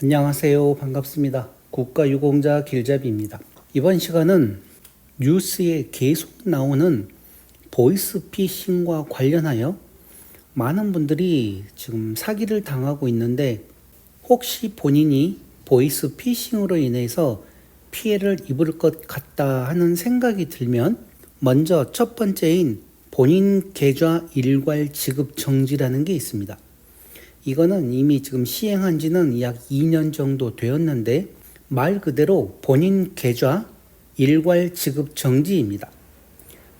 안녕하세요. 반갑습니다. 국가유공자 길잡이입니다. 이번 시간은 뉴스에 계속 나오는 보이스피싱과 관련하여 많은 분들이 지금 사기를 당하고 있는데, 혹시 본인이 보이스피싱으로 인해서 피해를 입을 것 같다 하는 생각이 들면, 먼저 첫 번째인 본인 계좌 일괄 지급 정지라는 게 있습니다. 이거는 이미 지금 시행한 지는 약 2년 정도 되었는데, 말 그대로 본인 계좌 일괄 지급 정지입니다.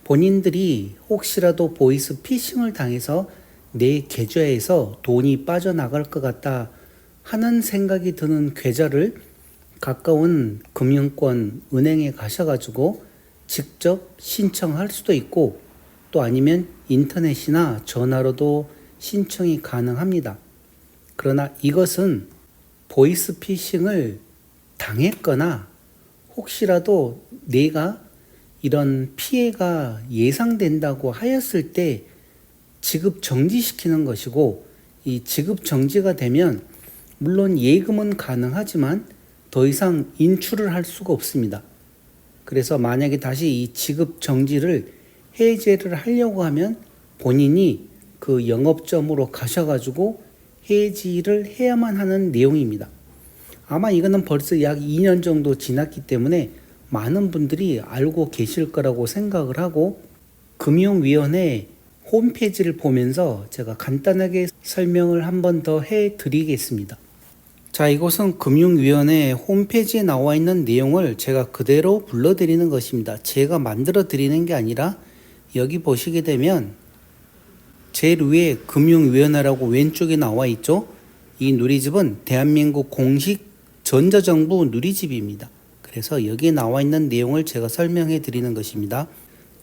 본인들이 혹시라도 보이스피싱을 당해서 내 계좌에서 돈이 빠져나갈 것 같다 하는 생각이 드는 계좌를 가까운 금융권 은행에 가셔가지고 직접 신청할 수도 있고, 또 아니면 인터넷이나 전화로도 신청이 가능합니다. 그러나 이것은 보이스피싱을 당했거나 혹시라도 내가 이런 피해가 예상된다고 하였을 때 지급 정지시키는 것이고, 이 지급 정지가 되면 물론 예금은 가능하지만 더 이상 인출을 할 수가 없습니다. 그래서 만약에 다시 이 지급 정지를 해제를 하려고 하면 본인이 그 영업점으로 가셔가지고 해지를 해야만 하는 내용입니다. 아마 이거는 벌써 약 2년 정도 지났기 때문에 많은 분들이 알고 계실 거라고 생각을 하고, 금융위원회 홈페이지를 보면서 제가 간단하게 설명을 한 번 더 해드리겠습니다. 자, 이곳은 금융위원회 홈페이지에 나와 있는 내용을 제가 그대로 불러드리는 것입니다. 제가 만들어 드리는 게 아니라, 여기 보시게 되면 제일 위에 금융위원회라고 왼쪽에 나와 있죠. 이 누리집은 대한민국 공식 전자정부 누리집입니다. 그래서 여기에 나와 있는 내용을 제가 설명해 드리는 것입니다.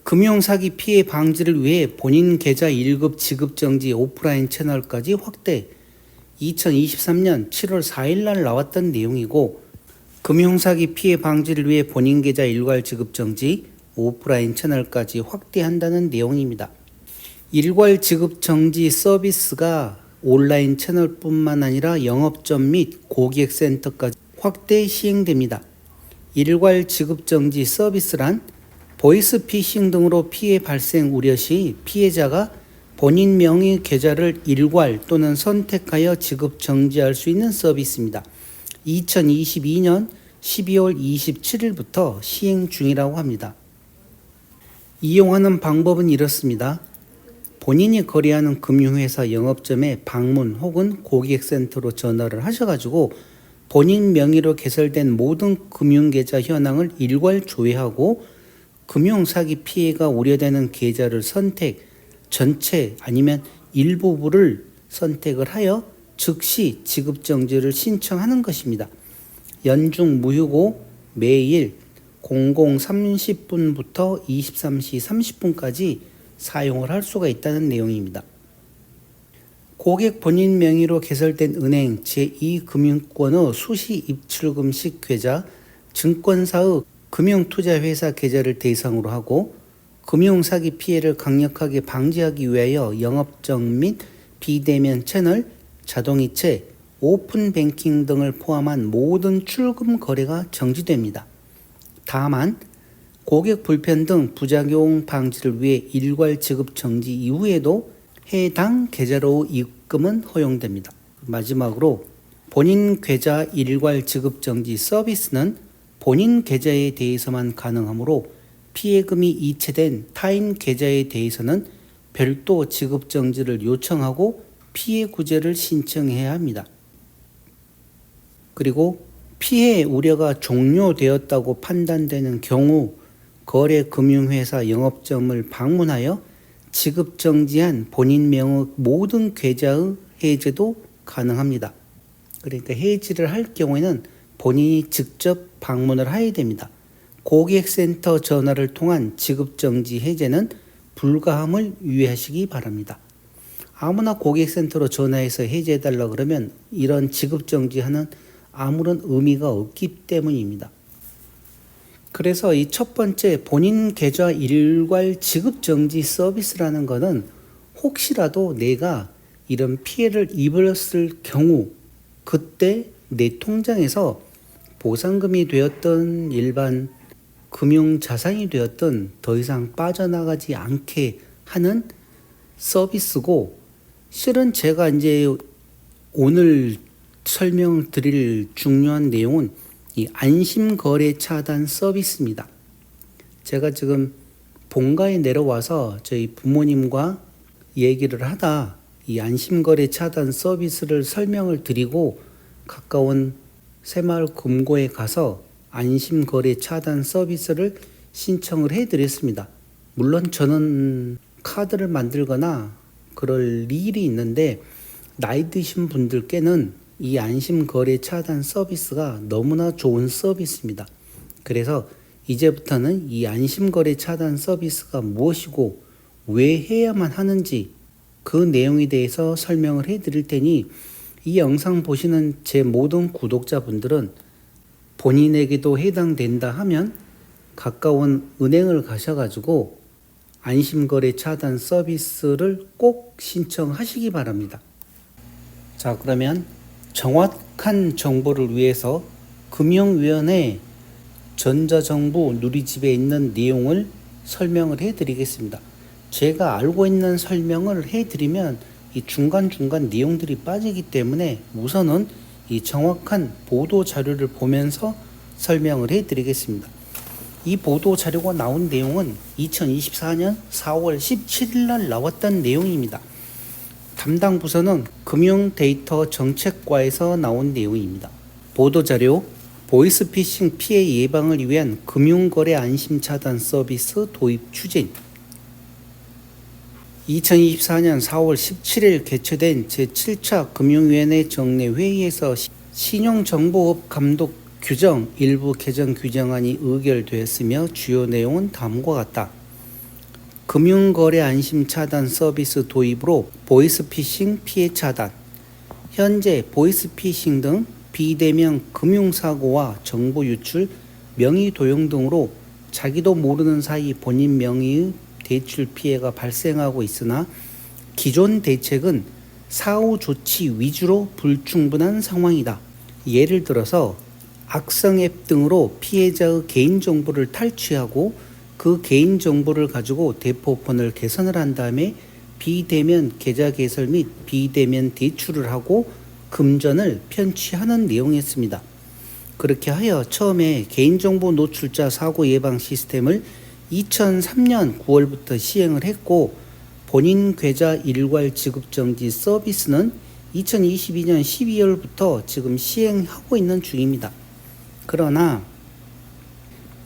금융사기 피해 방지를 위해 본인 계좌 1급 지급 정지 오프라인 채널까지 확대, 2023년 7월 4일 날 나왔던 내용이고, 금융사기 피해 방지를 위해 본인 계좌 일괄 지급 정지 오프라인 채널까지 확대한다는 내용입니다. 일괄 지급 정지 서비스가 온라인 채널뿐만 아니라 영업점 및 고객센터까지 확대 시행됩니다. 일괄 지급 정지 서비스란 보이스피싱 등으로 피해 발생 우려 시 피해자가 본인 명의 계좌를 일괄 또는 선택하여 지급 정지할 수 있는 서비스입니다. 2022년 12월 27일부터 시행 중이라고 합니다. 이용하는 방법은 이렇습니다. 본인이 거래하는 금융회사 영업점에 방문 혹은 고객센터로 전화를 하셔가지고 본인 명의로 개설된 모든 금융계좌 현황을 일괄 조회하고, 금융사기 피해가 우려되는 계좌를 선택, 전체 아니면 일부분을 선택을 하여 즉시 지급정지를 신청하는 것입니다. 연중 무휴고 매일 0030분부터 23시 30분까지 사용을 할 수가 있다는 내용입니다. 고객 본인 명의로 개설된 은행 제2금융권의 수시 입출금식 계좌, 증권사의 금융투자회사 계좌를 대상으로 하고, 금융사기 피해를 강력하게 방지하기 위하여 영업정 및 비대면 채널, 자동이체, 오픈뱅킹 등을 포함한 모든 출금 거래가 정지됩니다. 다만 고객 불편 등 부작용 방지를 위해 일괄 지급 정지 이후에도 해당 계좌로 입금은 허용됩니다. 마지막으로 본인 계좌 일괄 지급 정지 서비스는 본인 계좌에 대해서만 가능하므로 피해금이 이체된 타인 계좌에 대해서는 별도 지급 정지를 요청하고 피해 구제를 신청해야 합니다. 그리고 피해 우려가 종료되었다고 판단되는 경우 거래금융회사 영업점을 방문하여 지급 정지한 본인 명의 모든 계좌의 해제도 가능합니다. 그러니까 해지를 할 경우에는 본인이 직접 방문을 해야 됩니다. 고객센터 전화를 통한 지급 정지 해제는 불가함을 유의하시기 바랍니다. 아무나 고객센터로 전화해서 해제해달라 그러면 이런 지급 정지하는 아무런 의미가 없기 때문입니다. 그래서 이 첫 번째 본인 계좌 일괄 지급 정지 서비스라는 것은 혹시라도 내가 이런 피해를 입었을 경우, 그때 내 통장에서 보상금이 되었던 일반 금융 자산이 되었던 더 이상 빠져나가지 않게 하는 서비스고, 실은 제가 이제 오늘 설명드릴 중요한 내용은 이 안심거래 차단 서비스입니다. 제가 지금 본가에 내려와서 저희 부모님과 얘기를 하다 이 안심거래 차단 서비스를 설명을 드리고 가까운 새마을 금고에 가서 안심거래 차단 서비스를 신청을 해드렸습니다. 물론 저는 카드를 만들거나 그럴 일이 있는데 나이 드신 분들께는 이 안심거래 차단 서비스가 너무나 좋은 서비스입니다. 그래서 이제부터는 이 안심거래 차단 서비스가 무엇이고 왜 해야만 하는지 그 내용에 대해서 설명을 해드릴 테니 이 영상 보시는 제 모든 구독자분들은 본인에게도 해당된다 하면 가까운 은행을 가셔가지고 안심거래 차단 서비스를 꼭 신청하시기 바랍니다. 자, 그러면 정확한 정보를 위해서 금융위원회 전자정부 누리집에 있는 내용을 설명을 해드리겠습니다. 제가 알고 있는 설명을 해드리면 이 중간중간 내용들이 빠지기 때문에 우선은 이 정확한 보도 자료를 보면서 설명을 해드리겠습니다. 이 보도 자료가 나온 내용은 2024년 4월 17일 날 나왔던 내용입니다. 담당 부서는 금융데이터정책과에서 나온 내용입니다. 보도 자료: 보이스피싱 피해 예방을 위한 금융거래 안심차단 서비스 도입 추진. 2024년 4월 17일 개최된 제7차 금융위원회 정례회의에서 신용정보업 감독 규정 일부 개정 규정안이 의결되었으며 주요 내용은 다음과 같다. 금융거래 안심차단 서비스 도입으로 보이스피싱 피해 차단. 현재 보이스피싱 등 비대면 금융사고와 정보 유출, 명의 도용 등으로 자기도 모르는 사이 본인 명의의 대출 피해가 발생하고 있으나 기존 대책은 사후 조치 위주로 불충분한 상황이다. 예를 들어서 악성 앱 등으로 피해자의 개인정보를 탈취하고 그 개인정보를 가지고 대포폰을 개선을 한 다음에 비대면 계좌 개설 및 비대면 대출을 하고 금전을 편취하는 내용이었습니다. 그렇게 하여 처음에 개인정보 노출자 사고 예방 시스템을 2003년 9월부터 시행을 했고, 본인 계좌 일괄 지급 정지 서비스는 2022년 12월부터 지금 시행하고 있는 중입니다. 그러나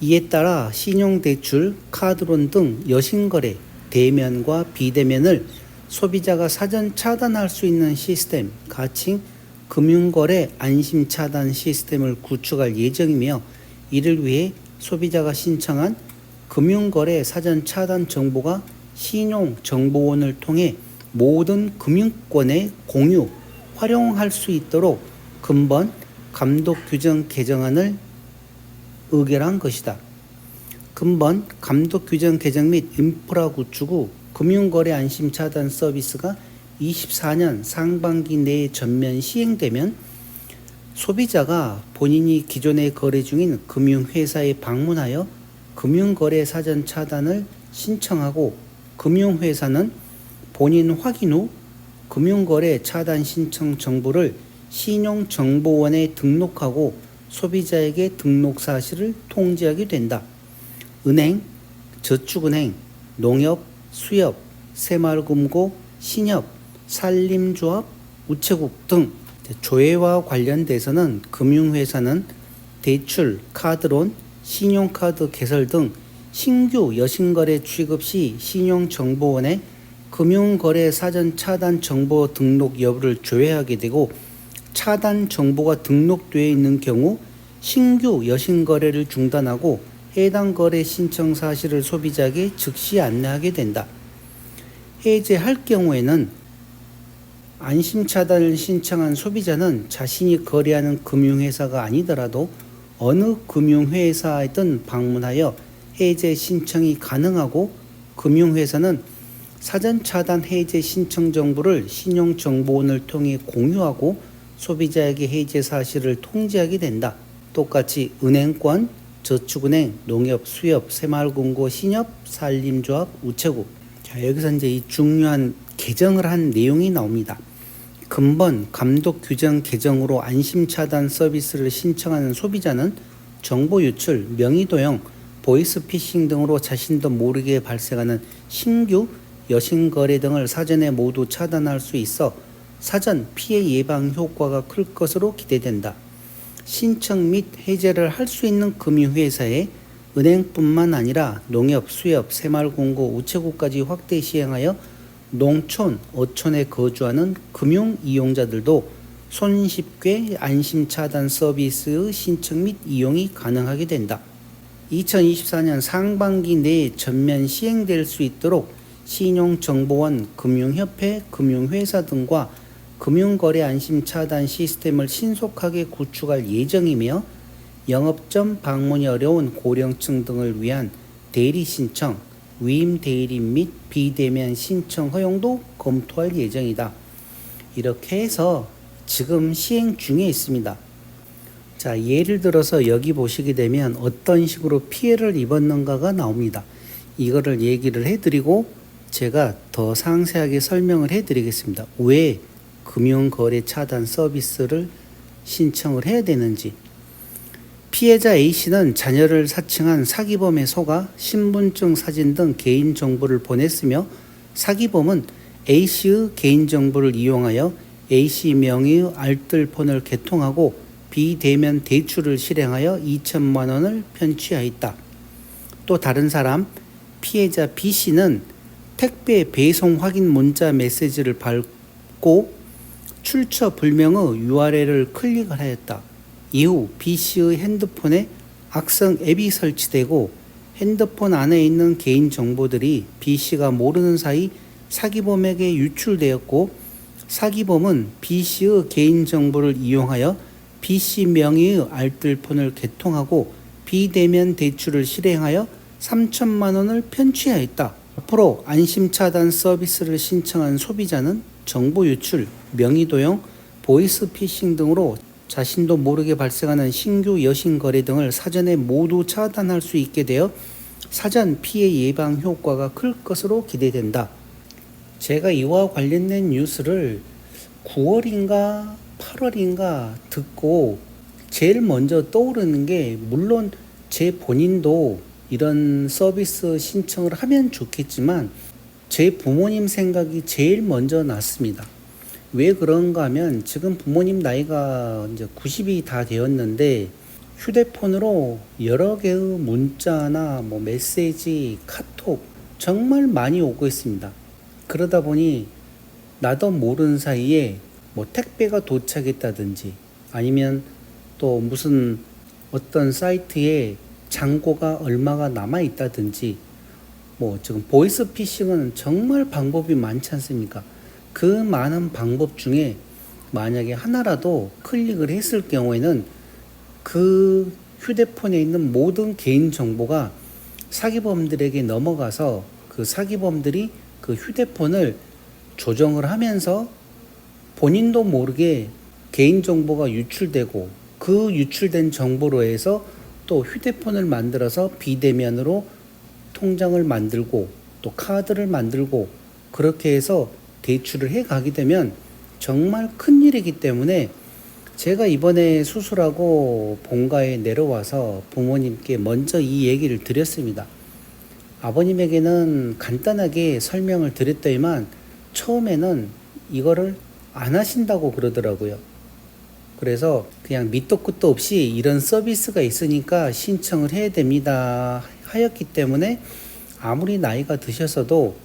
이에 따라 신용대출, 카드론 등 여신거래, 대면과 비대면을 소비자가 사전 차단할 수 있는 시스템, 가칭 금융거래 안심차단 시스템을 구축할 예정이며, 이를 위해 소비자가 신청한 금융거래 사전 차단 정보가 신용정보원을 통해 모든 금융권에 공유, 활용할 수 있도록 근본 감독규정 개정안을 의결한 것이다. 근본 감독규정 개정 및 인프라 구축 후 금융거래 안심차단 서비스가 24년 상반기 내에 전면 시행되면 소비자가 본인이 기존에 거래 중인 금융회사에 방문하여 금융거래 사전 차단을 신청하고, 금융회사는 본인 확인 후 금융거래 차단 신청 정보를 신용정보원에 등록하고 소비자에게 등록 사실을 통지하게 된다. 은행, 저축은행, 농협, 수협, 새마을금고, 신협, 산림조합, 우체국 등 조회와 관련돼서는 금융회사는 대출, 카드론, 신용카드 개설 등 신규 여신거래 취급 시 신용정보원에 금융거래 사전 차단 정보 등록 여부를 조회하게 되고, 차단 정보가 등록되어 있는 경우 신규 여신거래를 중단하고 해당 거래 신청 사실을 소비자에게 즉시 안내하게 된다. 해제할 경우에는 안심차단을 신청한 소비자는 자신이 거래하는 금융회사가 아니더라도 어느 금융회사이든 방문하여 해제 신청이 가능하고, 금융회사는 사전 차단 해제 신청 정보를 신용정보원을 통해 공유하고 소비자에게 해제 사실을 통지하게 된다. 똑같이 은행권, 저축은행, 농협, 수협, 새마을금고, 신협, 산림조합, 우체국. 자, 여기서 이제 이 중요한 개정을 한 내용이 나옵니다. 근본 감독 규정 개정으로 안심 차단 서비스를 신청하는 소비자는 정보 유출, 명의 도용, 보이스피싱 등으로 자신도 모르게 발생하는 신규 여신 거래 등을 사전에 모두 차단할 수 있어 사전 피해 예방 효과가 클 것으로 기대된다. 신청 및 해제를 할 수 있는 금융회사에 은행뿐만 아니라 농협, 수협, 새마을금고, 우체국까지 확대 시행하여 농촌, 어촌에 거주하는 금융 이용자들도 손쉽게 안심 차단 서비스 신청 및 이용이 가능하게 된다. 2024년 상반기 내에 전면 시행될 수 있도록 신용정보원, 금융협회, 금융회사 등과 금융거래 안심 차단 시스템을 신속하게 구축할 예정이며 영업점 방문이 어려운 고령층 등을 위한 대리 신청, 위임 대리인 및 비대면 신청 허용도 검토할 예정이다. 이렇게 해서 지금 시행 중에 있습니다. 자, 예를 들어서 여기 보시게 되면 어떤 식으로 피해를 입었는가가 나옵니다. 이거를 얘기를 해드리고 제가 더 상세하게 설명을 해드리겠습니다. 왜 금융거래 차단 서비스를 신청을 해야 되는지. 피해자 A씨는 자녀를 사칭한 사기범에 속아 신분증 사진 등 개인정보를 보냈으며 사기범은 A씨의 개인정보를 이용하여 A씨 명의의 알뜰폰을 개통하고 비대면 대출을 실행하여 2천만 원을 편취하였다. 또 다른 사람 피해자 B씨는 택배 배송 확인 문자 메시지를 받고 출처 불명의 URL을 클릭을 하였다. 이후 B씨의 핸드폰에 악성 앱이 설치되고 핸드폰 안에 있는 개인 정보들이 B씨가 모르는 사이 사기범에게 유출되었고 사기범은 B씨의 개인 정보를 이용하여 B씨 명의의 알뜰폰을 개통하고 비대면 대출을 실행하여 3천만 원을 편취하였다. 앞으로 안심차단 서비스를 신청한 소비자는 정보 유출, 명의 도용, 보이스피싱 등으로 자신도 모르게 발생하는 신규 여신 거래 등을 사전에 모두 차단할 수 있게 되어 사전 피해 예방 효과가 클 것으로 기대된다. 제가 이와 관련된 뉴스를 9월인가 8월인가 듣고 제일 먼저 떠오르는 게 물론 제 본인도 이런 서비스 신청을 하면 좋겠지만 제 부모님 생각이 제일 먼저 났습니다. 왜 그런가 하면 지금 부모님 나이가 이제 90이 다 되었는데 휴대폰으로 여러 개의 문자나 메시지, 카톡 정말 많이 오고 있습니다. 그러다 보니 나도 모르는 사이에 택배가 도착했다든지 아니면 또 무슨 어떤 사이트에 잔고가 얼마가 남아 있다든지 지금 보이스피싱은 정말 방법이 많지 않습니까? 그 많은 방법 중에 만약에 하나라도 클릭을 했을 경우에는 그 휴대폰에 있는 모든 개인 정보가 사기범들에게 넘어가서 그 사기범들이 그 휴대폰을 조정을 하면서 본인도 모르게 개인 정보가 유출되고 그 유출된 정보로 해서 또 휴대폰을 만들어서 비대면으로 통장을 만들고 또 카드를 만들고 그렇게 해서 대출을 해 가게 되면 정말 큰일이기 때문에 제가 이번에 수술하고 본가에 내려와서 부모님께 먼저 이 얘기를 드렸습니다. 아버님에게는 간단하게 설명을 드렸더니만 처음에는 이거를 안 하신다고 그러더라고요. 그래서 그냥 밑도 끝도 없이 이런 서비스가 있으니까 신청을 해야 됩니다 하였기 때문에 아무리 나이가 드셔서도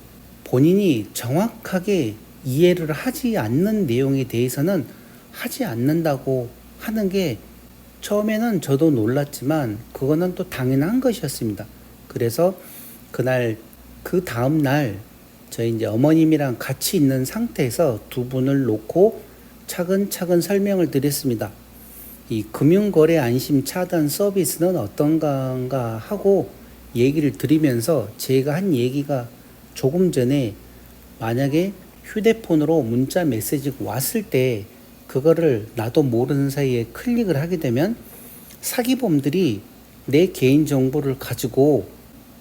본인이 정확하게 이해를 하지 않는 내용에 대해서는 하지 않는다고 하는 게 처음에는 저도 놀랐지만 그거는 또 당연한 것이었습니다. 그래서 그날 그 다음 날 저희 이제 어머님이랑 같이 있는 상태에서 두 분을 놓고 차근차근 설명을 드렸습니다. 이 금융거래 안심 차단 서비스는 어떤가 하고 얘기를 드리면서 제가 한 얘기가 조금 전에 만약에 휴대폰으로 문자 메시지가 왔을 때 그거를 나도 모르는 사이에 클릭을 하게 되면 사기범들이 내 개인정보를 가지고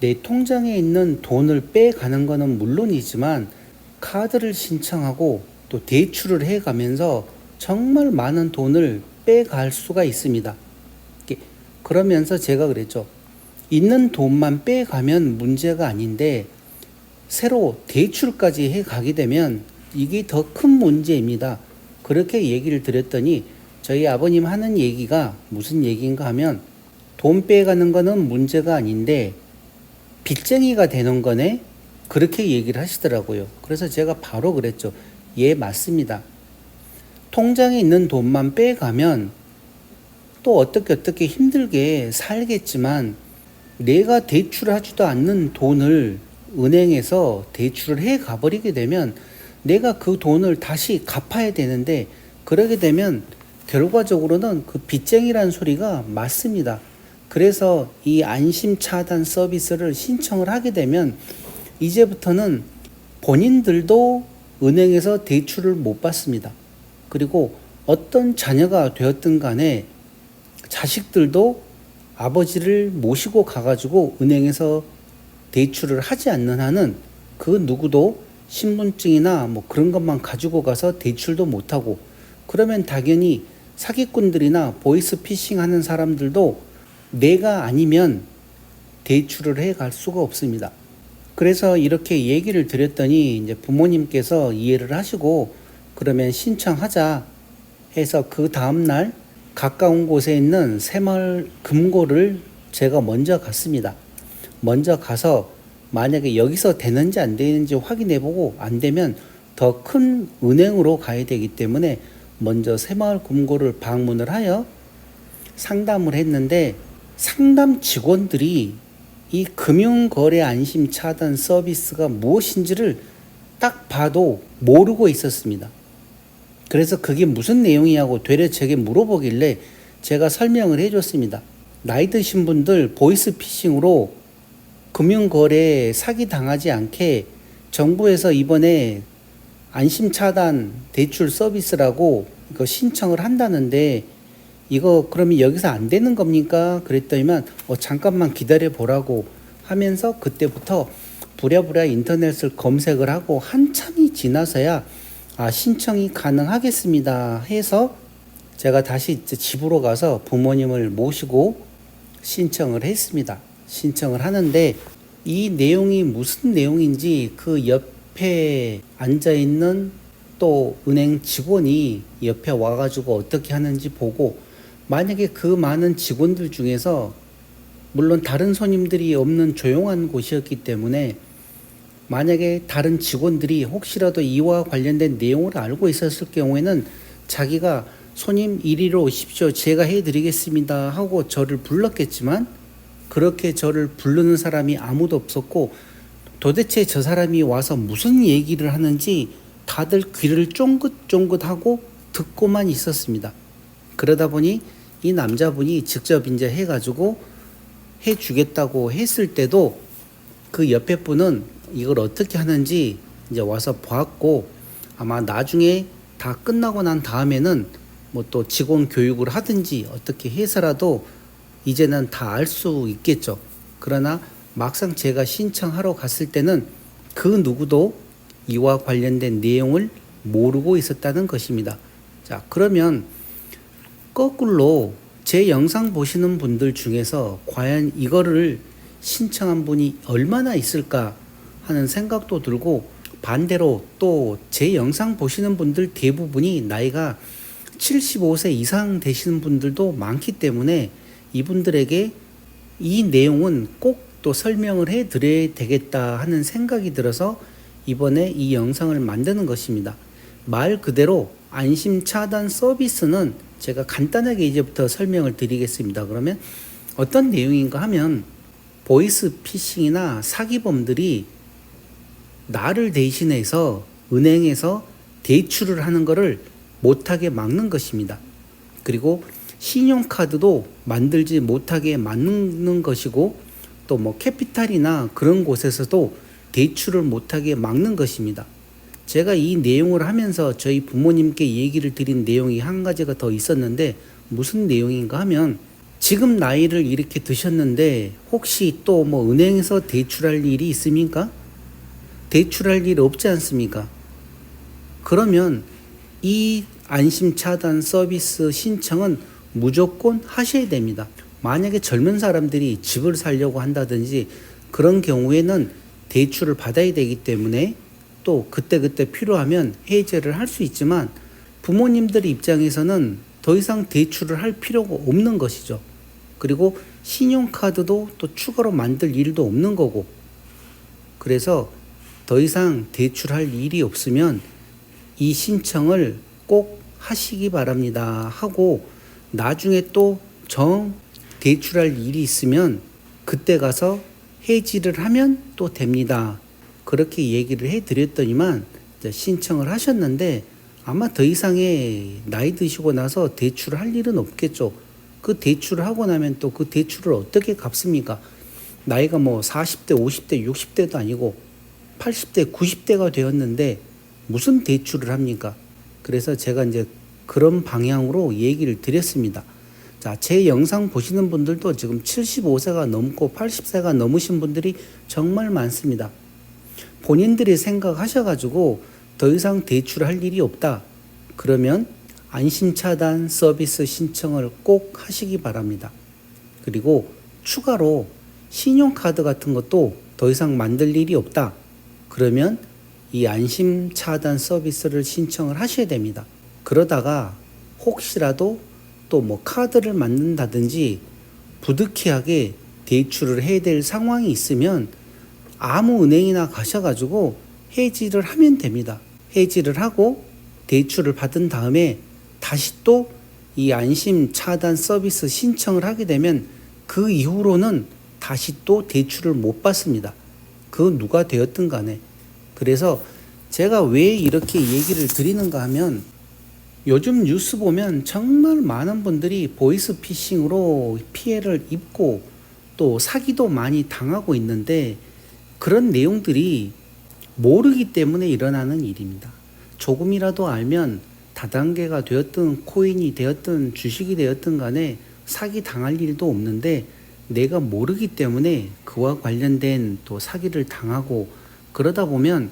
내 통장에 있는 돈을 빼가는 것은 물론이지만 카드를 신청하고 또 대출을 해가면서 정말 많은 돈을 빼갈 수가 있습니다. 그러면서 제가 그랬죠. 있는 돈만 빼가면 문제가 아닌데 새로 대출까지 해가게 되면 이게 더 큰 문제입니다. 그렇게 얘기를 드렸더니 저희 아버님 하는 얘기가 무슨 얘기인가 하면 돈 빼가는 거는 문제가 아닌데 빚쟁이가 되는 거네? 그렇게 얘기를 하시더라고요. 그래서 제가 바로 그랬죠. 예, 맞습니다. 통장에 있는 돈만 빼가면 또 어떻게 힘들게 살겠지만 내가 대출하지도 않는 돈을 은행에서 대출을 해 가버리게 되면 내가 그 돈을 다시 갚아야 되는데 그러게 되면 결과적으로는 그 빚쟁이라는 소리가 맞습니다. 그래서 이 안심 차단 서비스를 신청을 하게 되면 이제부터는 본인들도 은행에서 대출을 못 받습니다. 그리고 어떤 자녀가 되었든 간에 자식들도 아버지를 모시고 가가지고 은행에서 대출을 하지 않는 한은 그 누구도 신분증이나 뭐 그런 것만 가지고 가서 대출도 못하고 그러면 당연히 사기꾼들이나 보이스피싱 하는 사람들도 내가 아니면 대출을 해 갈 수가 없습니다. 그래서 이렇게 얘기를 드렸더니 이제 부모님께서 이해를 하시고 그러면 신청하자 해서 그 다음날 가까운 곳에 있는 새마을 금고를 제가 먼저 갔습니다. 먼저 가서 만약에 여기서 되는지 안 되는지 확인해보고 안 되면 더 큰 은행으로 가야 되기 때문에 먼저 새마을 금고를 방문을 하여 상담을 했는데 상담 직원들이 이 금융거래 안심 차단 서비스가 무엇인지를 딱 봐도 모르고 있었습니다. 그래서 그게 무슨 내용이냐고 되려 제게 물어보길래 제가 설명을 해줬습니다. 나이 드신 분들 보이스피싱으로 금융거래 사기 당하지 않게 정부에서 이번에 안심차단 대출 서비스라고 이거 신청을 한다는데 이거 그러면 여기서 안 되는 겁니까? 그랬더니만 잠깐만 기다려 보라고 하면서 그때부터 부랴부랴 인터넷을 검색을 하고 한참이 지나서야 신청이 가능하겠습니다 해서 제가 다시 집으로 가서 부모님을 모시고 신청을 했습니다. 신청을 하는데 이 내용이 무슨 내용인지 그 옆에 앉아있는 또 은행 직원이 옆에 와가지고 어떻게 하는지 보고 만약에 그 많은 직원들 중에서 물론 다른 손님들이 없는 조용한 곳이었기 때문에 만약에 다른 직원들이 혹시라도 이와 관련된 내용을 알고 있었을 경우에는 자기가 손님 이리로 오십시오. 제가 해드리겠습니다 하고 저를 불렀겠지만 그렇게 저를 부르는 사람이 아무도 없었고 도대체 저 사람이 와서 무슨 얘기를 하는지 다들 귀를 쫑긋쫑긋하고 듣고만 있었습니다. 그러다 보니 이 남자분이 직접 이제 해가지고 해주겠다고 했을 때도 그 옆에 분은 이걸 어떻게 하는지 이제 와서 봤고 아마 나중에 다 끝나고 난 다음에는 뭐 또 직원 교육을 하든지 어떻게 해서라도 이제는 다 알 수 있겠죠. 그러나 막상 제가 신청하러 갔을 때는 그 누구도 이와 관련된 내용을 모르고 있었다는 것입니다. 자, 그러면 거꾸로 제 영상 보시는 분들 중에서 과연 이거를 신청한 분이 얼마나 있을까 하는 생각도 들고 반대로 또 제 영상 보시는 분들 대부분이 나이가 75세 이상 되시는 분들도 많기 때문에 이분들에게 이 내용은 꼭 또 설명을 해 드려야 되겠다 하는 생각이 들어서 이번에 이 영상을 만드는 것입니다. 말 그대로 안심 차단 서비스는 제가 간단하게 이제부터 설명을 드리겠습니다. 그러면 어떤 내용인가 하면 보이스 피싱이나 사기범들이 나를 대신해서 은행에서 대출을 하는 것을 못하게 막는 것입니다. 그리고 신용카드도 만들지 못하게 막는 것이고 또 뭐 캐피탈이나 그런 곳에서도 대출을 못하게 막는 것입니다. 제가 이 내용을 하면서 저희 부모님께 얘기를 드린 내용이 한 가지가 더 있었는데 무슨 내용인가 하면 지금 나이를 이렇게 드셨는데 혹시 또 뭐 은행에서 대출할 일이 있습니까? 대출할 일 없지 않습니까? 그러면 이 안심차단 서비스 신청은 무조건 하셔야 됩니다. 만약에 젊은 사람들이 집을 사려고 한다든지 그런 경우에는 대출을 받아야 되기 때문에 또 그때그때 필요하면 해제를 할 수 있지만 부모님들 입장에서는 더 이상 대출을 할 필요가 없는 것이죠. 그리고 신용카드도 또 추가로 만들 일도 없는 거고, 그래서 더 이상 대출할 일이 없으면 이 신청을 꼭 하시기 바랍니다 하고, 나중에 또 대출할 일이 있으면 그때 가서 해지를 하면 또 됩니다. 그렇게 얘기를 해드렸더니만 신청을 하셨는데 아마 더 이상의 나이 드시고 나서 대출을 할 일은 없겠죠. 그 대출을 하고 나면 또 그 대출을 어떻게 갚습니까? 나이가 뭐 40대, 50대, 60대도 아니고 80대, 90대가 되었는데 무슨 대출을 합니까? 그래서 제가 이제 그런 방향으로 얘기를 드렸습니다. 자, 제 영상 보시는 분들도 지금 75세가 넘고 80세가 넘으신 분들이 정말 많습니다. 본인들이 생각하셔가지고 더 이상 대출할 일이 없다. 그러면 안심차단 서비스 신청을 꼭 하시기 바랍니다. 그리고 추가로 신용카드 같은 것도 더 이상 만들 일이 없다. 그러면 이 안심차단 서비스를 신청을 하셔야 됩니다. 그러다가 혹시라도 또 뭐 카드를 만든다든지 부득이하게 대출을 해야 될 상황이 있으면 아무 은행이나 가셔가지고 해지를 하면 됩니다. 해지를 하고 대출을 받은 다음에 다시 또 이 안심 차단 서비스 신청을 하게 되면 그 이후로는 다시 또 대출을 못 받습니다. 그 누가 되었든 간에. 그래서 제가 왜 이렇게 얘기를 드리는가 하면 요즘 뉴스 보면 정말 많은 분들이 보이스피싱으로 피해를 입고 또 사기도 많이 당하고 있는데 그런 내용들이 모르기 때문에 일어나는 일입니다. 조금이라도 알면 다단계가 되었든 코인이 되었든 주식이 되었든 간에 사기 당할 일도 없는데 내가 모르기 때문에 그와 관련된 또 사기를 당하고 그러다 보면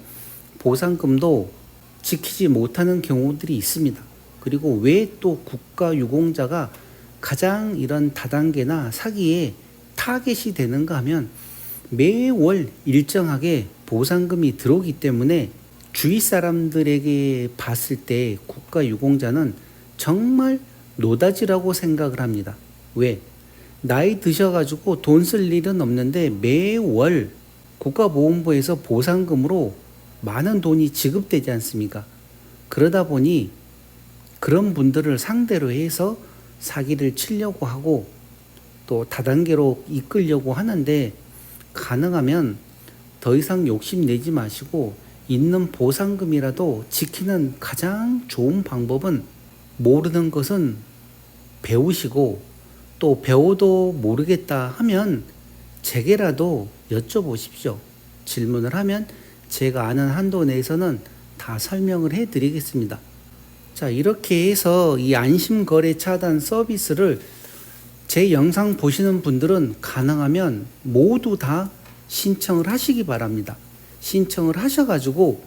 보상금도 지키지 못하는 경우들이 있습니다. 그리고 왜 또 국가 유공자가 가장 이런 다단계나 사기에 타겟이 되는가 하면 매월 일정하게 보상금이 들어오기 때문에 주위 사람들에게 봤을 때 국가 유공자는 정말 노다지라고 생각을 합니다. 왜? 나이 드셔가지고 돈 쓸 일은 없는데 매월 국가보험부에서 보상금으로 많은 돈이 지급되지 않습니까? 그러다 보니 그런 분들을 상대로 해서 사기를 치려고 하고 또 다단계로 이끌려고 하는데 가능하면 더 이상 욕심내지 마시고 있는 보상금이라도 지키는 가장 좋은 방법은 모르는 것은 배우시고 또 배워도 모르겠다 하면 제게라도 여쭤보십시오. 질문을 하면 제가 아는 한도 내에서는 다 설명을 해드리겠습니다. 자, 이렇게 해서 이 안심거래 차단 서비스를 제 영상 보시는 분들은 가능하면 모두 다 신청을 하시기 바랍니다. 신청을 하셔가지고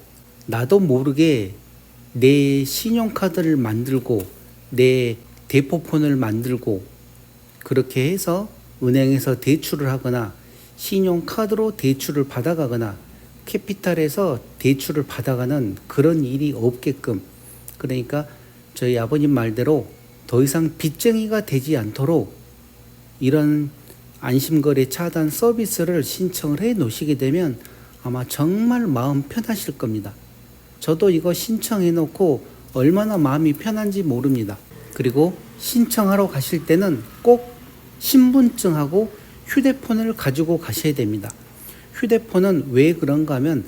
나도 모르게 내 신용카드를 만들고 내 대포폰을 만들고 그렇게 해서 은행에서 대출을 하거나 신용카드로 대출을 받아가거나 캐피탈에서 대출을 받아가는 그런 일이 없게끔, 그러니까 저희 아버님 말대로 더 이상 빚쟁이가 되지 않도록 이런 안심거래 차단 서비스를 신청을 해 놓으시게 되면 아마 정말 마음 편하실 겁니다. 저도 이거 신청해 놓고 얼마나 마음이 편한지 모릅니다. 그리고 신청하러 가실 때는 꼭 신분증하고 휴대폰을 가지고 가셔야 됩니다. 휴대폰은 왜 그런가 하면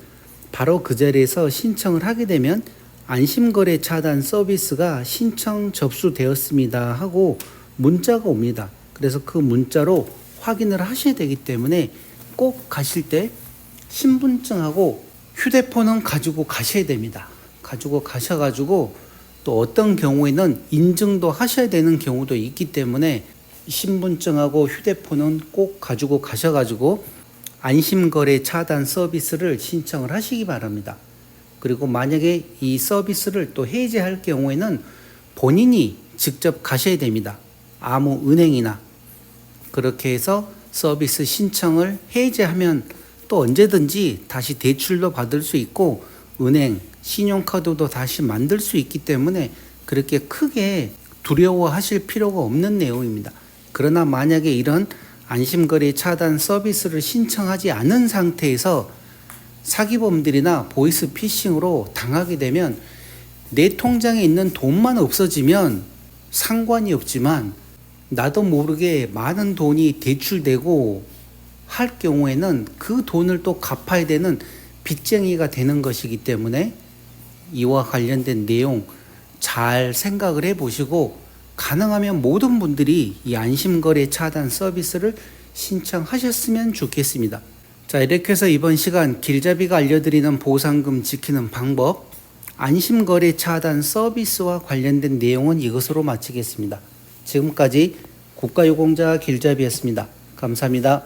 바로 그 자리에서 신청을 하게 되면 안심거래 차단 서비스가 신청 접수되었습니다 하고 문자가 옵니다. 그래서 그 문자로 확인을 하셔야 되기 때문에 꼭 가실 때 신분증하고 휴대폰은 가지고 가셔야 됩니다. 가지고 가셔가지고 또 어떤 경우에는 인증도 하셔야 되는 경우도 있기 때문에 신분증하고 휴대폰은 꼭 가지고 가셔가지고 안심거래 차단 서비스를 신청을 하시기 바랍니다. 그리고 만약에 이 서비스를 또 해제할 경우에는 본인이 직접 가셔야 됩니다. 아무 은행이나. 그렇게 해서 서비스 신청을 해제하면 또 언제든지 다시 대출도 받을 수 있고 은행, 신용카드도 다시 만들 수 있기 때문에 그렇게 크게 두려워하실 필요가 없는 내용입니다. 그러나 만약에 이런 안심거래 차단 서비스를 신청하지 않은 상태에서 사기범들이나 보이스피싱으로 당하게 되면 내 통장에 있는 돈만 없어지면 상관이 없지만 나도 모르게 많은 돈이 대출되고 할 경우에는 그 돈을 또 갚아야 되는 빚쟁이가 되는 것이기 때문에 이와 관련된 내용 잘 생각을 해보시고 가능하면 모든 분들이 이 안심거래 차단 서비스를 신청하셨으면 좋겠습니다. 자, 이렇게 해서 이번 시간 길잡이가 알려드리는 보상금 지키는 방법, 안심거래 차단 서비스와 관련된 내용은 이것으로 마치겠습니다. 지금까지 국가유공자 길잡이였습니다. 감사합니다.